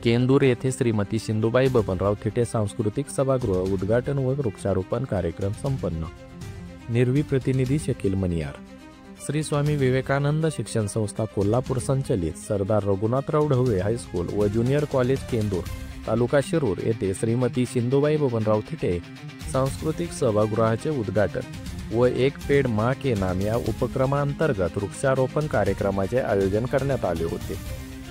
केंदूर येथे श्रीमती सिंधुबाई बबनराव थिटे सांस्कृतिक सभागृह उद्घाटन व वृक्षारोपण कार्यक्रम संपन्न। निर्वी प्रतिनिधी शकील मनियार। श्री स्वामी विवेकानंद शिक्षण संस्था कोल्हापूर संचलित सरदार रघुनाथराव ढवळे हायस्कूल व ज्युनियर कॉलेज केंदूर तालुका शिरूर येथे श्रीमती सिंधुबाई बबनराव थिटे सांस्कृतिक सभागृहाचे उद्घाटन व एक पेड़ माँ के नाम या उपक्रमांतर्गत वृक्षारोपण कार्यक्रमाचे आयोजन करण्यात आले होते।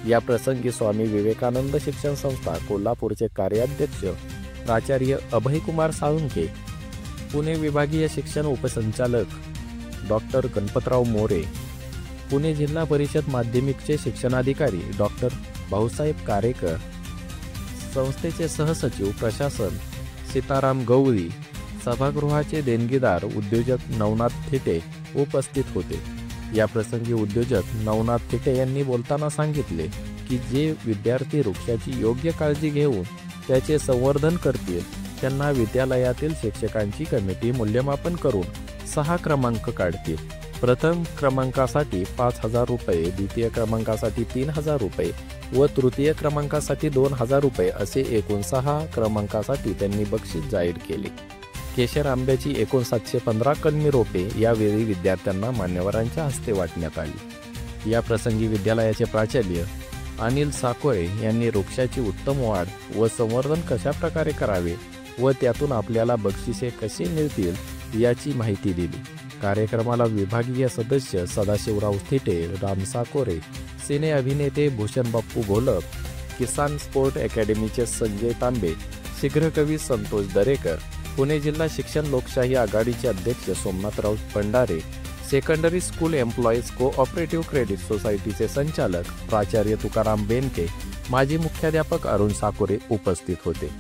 या प्रसंगी स्वामी विवेकानंद शिक्षण संस्था कोल्हापूरचे कार्याध्यक्ष प्राचार्य अभयकुमार साळुंके, पुणे विभागीय शिक्षण उपसंचालक डॉक्टर गणपतराव मोरे, पुणे जिल्हा परिषद माध्यमिकचे शिक्षणाधिकारी डॉक्टर भाऊसाहेब कारेकर, संस्थेचे सहसचिव प्रशासन सीताराम गवळी, सभागृहाचे देणगीदार उद्योजक नवनाथ थिटे उपस्थित होते। या प्रसंगी उद्योजक नवनाथ थिटे यांनी बोलताना सांगितले की जे विद्यार्थी वृक्षाची योग्य काळजी घेऊन त्याचे संवर्धन करतील त्यांना विद्यालयातील शिक्षकांची कमिटी मूल्यमापन करून 6 क्रमांक काढतील। प्रथम क्रमांकासाठी 5,000 रुपये, द्वितीय क्रमांकासाठी 3,000 रुपये व तृतीय क्रमांकासाठी 2,000 रुपये असे एकूण 6 क्रमांकासाठी त्यांनी बक्षीस जाहीर केले। केशर आंब्याची एकूण 715 कलमी रोपे यावेळी विद्यार्थ्यांना मान्यवरांच्या हस्ते वाटण्यात आली। या प्रसंगी विद्यालयाचे प्राचार्य अनिल साकोरे यांनी वृक्षाची उत्तम वाढ व संवर्धन कशा प्रकारे करावे व त्यातून आपल्याला बक्षिसे कशी मिळतील याची माहिती दिली। कार्यक्रमाला विभागीय सदस्य सदाशिवराव थिटे, राम साकोरे, सिने अभिनेते भूषण बाप्पू घोलप, किसान स्पोर्ट अकॅडमीचे संजय तांबे, शीघ्रकवी संतोष दरेकर, पुणे जिल्हा शिक्षण लोकशाही आघाडीचे अध्यक्ष Somnathrao Pandare, secondary school employees cooperative credit सोसायटीचे संचालक प्राचार्य तुकाराम बेनके, माजी मुख्याध्यापक अरुण साकोरे उपस्थित होते।